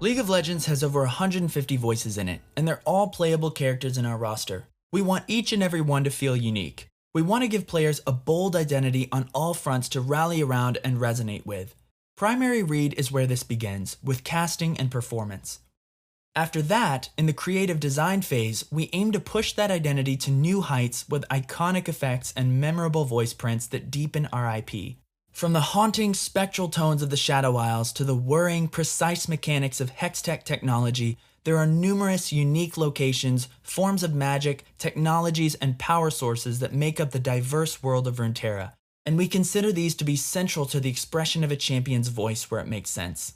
League of Legends has over 150 voices in it, and they're all playable characters in our roster. We want each and every one to feel unique. We want to give players a bold identity on all fronts to rally around and resonate with. Primary read is where this begins, with casting and performance. After that, in the creative design phase, we aim to push that identity to new heights with iconic effects and memorable voice prints that deepen our IP. From the haunting, spectral tones of the Shadow Isles to the whirring, precise mechanics of Hextech technology, there are numerous unique locations, forms of magic, technologies, and power sources that make up the diverse world of Runeterra, and we consider these to be central to the expression of a champion's voice where it makes sense.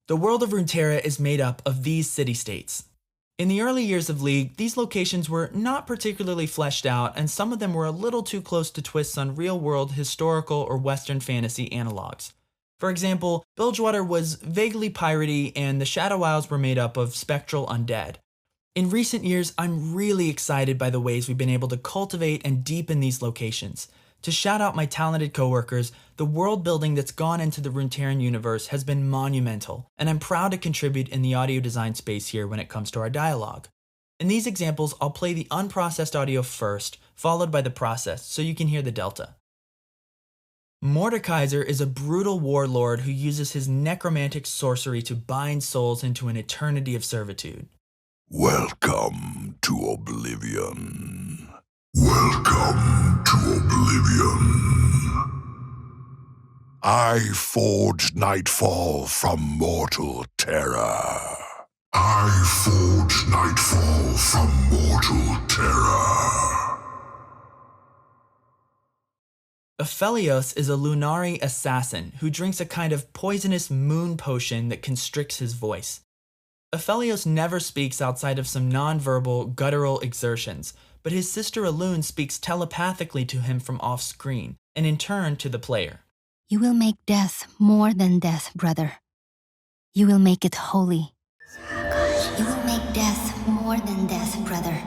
The world of Runeterra is made up of these city-states. In the early years of League, these locations were not particularly fleshed out, and some of them were a little too close to twists on real-world historical or Western fantasy analogs. For example, Bilgewater was vaguely piratey, and the Shadow Isles were made up of spectral undead. In recent years, I'm really excited by the ways we've been able to cultivate and deepen these locations. To shout out my talented coworkers, the world building that's gone into the Runeterran universe has been monumental, and I'm proud to contribute in the audio design space here when it comes to our dialogue. In these examples, I'll play the unprocessed audio first, followed by the processed, so you can hear the delta. Mordekaiser is a brutal warlord who uses his necromantic sorcery to bind souls into an eternity of servitude. Welcome to Oblivion. Welcome to Oblivion. I forged nightfall from mortal terror. I forged nightfall from mortal terror. Aphelios is a Lunari assassin who drinks a kind of poisonous moon potion that constricts his voice. Aphelios never speaks outside of some non-verbal, guttural exertions, but his sister Elune speaks telepathically to him from off-screen, and in turn to the player. You will make death more than death, brother. You will make it holy. You will make death more than death, brother.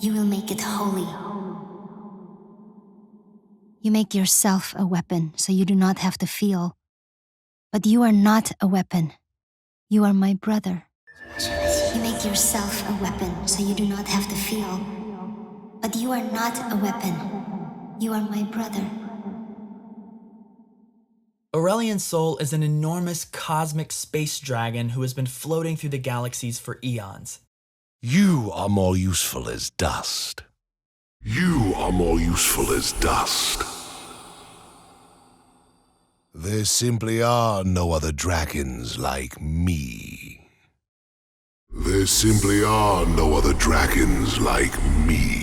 You will make it holy. You make yourself a weapon so you do not have to feel. But you are not a weapon. You are my brother. You make yourself a weapon so you do not have to feel. But you are not a weapon. You are my brother. Aurelian's soul is an enormous cosmic space dragon who has been floating through the galaxies for eons. You are more useful as dust. You are more useful as dust. There simply are no other dragons like me. There simply are no other dragons like me.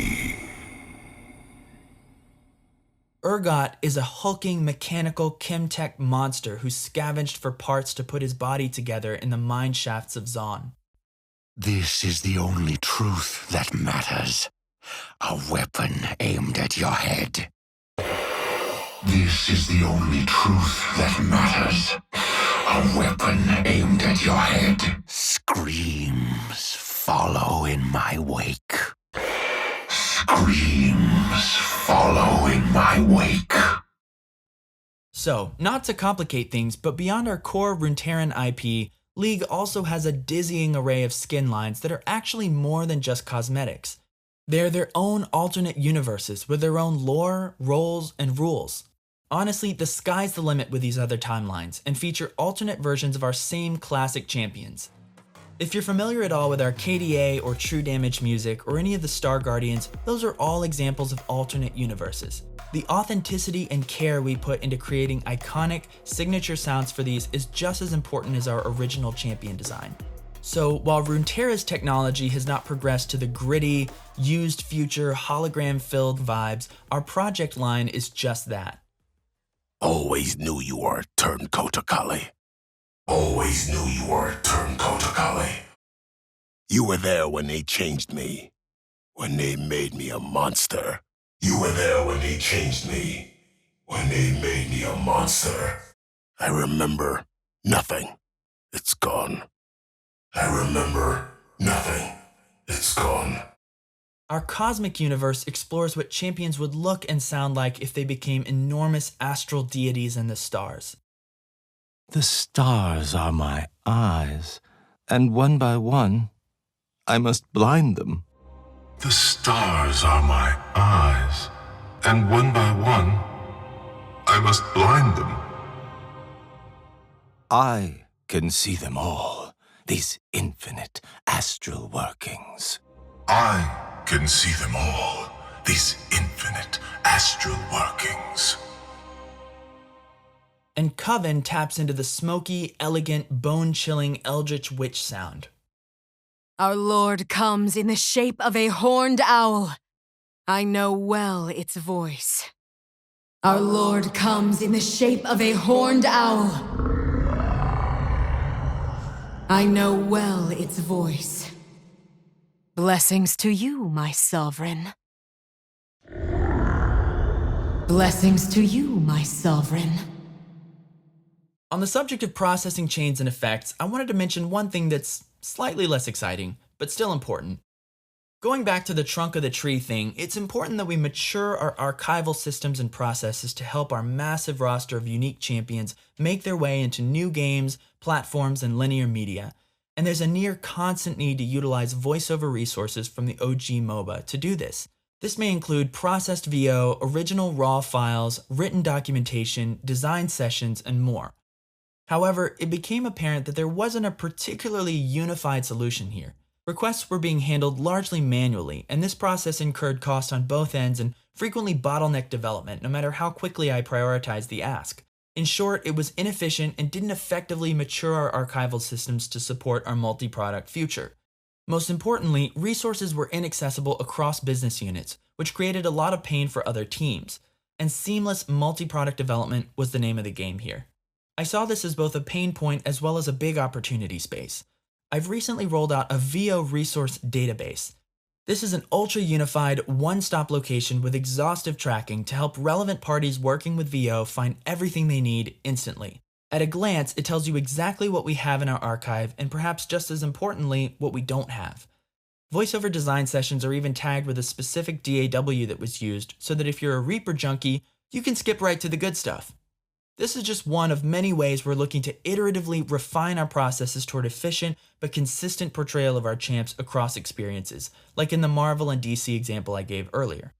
Urgot is a hulking mechanical chemtech monster who scavenged for parts to put his body together in the mine shafts of Zon. This is the only truth that matters. A weapon aimed at your head. This is the only truth that matters. A weapon aimed at your head. Screams follow in my wake. Screams follow in my wake. So, not to complicate things, but beyond our core Runeterran IP, League also has a dizzying array of skin lines that are actually more than just cosmetics. They're their own alternate universes with their own lore, roles, and rules. Honestly, the sky's the limit with these other timelines, and feature alternate versions of our same classic champions. If you're familiar at all with our KDA or True Damage music or any of the Star Guardians, those are all examples of alternate universes. The authenticity and care we put into creating iconic, signature sounds for these is just as important as our original champion design. So while Runeterra's technology has not progressed to the gritty, used future, hologram-filled vibes, our project line is just that. Always knew you were a turncoat, Akali. Always knew you were a turncoat, Akali. You were there when they changed me. When they made me a monster. You were there when they changed me. When they made me a monster. I remember nothing. It's gone. I remember nothing. It's gone. Our cosmic universe explores what champions would look and sound like if they became enormous astral deities in the stars. The stars are my eyes, And one by one, I must blind them. The stars are my eyes, and one by one, I must blind them. I can see them all, these infinite astral workings. I can see them all, these infinite astral workings. And Coven taps into the smoky, elegant, bone-chilling eldritch witch sound. Our lord comes in the shape of a horned owl. I know well its voice. Our lord comes in the shape of a horned owl. I know well its voice. Blessings to you, my sovereign. Blessings to you, my sovereign. On the subject of processing chains and effects, I wanted to mention one thing that's slightly less exciting, but still important. Going back to the trunk of the tree thing, it's important that we mature our archival systems and processes to help our massive roster of unique champions make their way into new games, platforms, and linear media. And there's a near constant need to utilize voiceover resources from the OG MOBA to do this. This may include processed VO, original RAW files, written documentation, design sessions, and more. However, it became apparent that there wasn't a particularly unified solution here. Requests were being handled largely manually, and this process incurred costs on both ends and frequently bottlenecked development, no matter how quickly I prioritized the ask. In short, it was inefficient and didn't effectively mature our archival systems to support our multi-product future. Most importantly, resources were inaccessible across business units, which created a lot of pain for other teams, and seamless multi-product development was the name of the game here. I saw this as both a pain point as well as a big opportunity space. I've recently rolled out a VO resource database. This is an ultra-unified, one-stop location with exhaustive tracking to help relevant parties working with VO find everything they need instantly. At a glance, it tells you exactly what we have in our archive and perhaps just as importantly, what we don't have. Voiceover design sessions are even tagged with a specific DAW that was used so that if you're a Reaper junkie, you can skip right to the good stuff. This is just one of many ways we're looking to iteratively refine our processes toward efficient but consistent portrayal of our champs across experiences, like in the Marvel and DC example I gave earlier.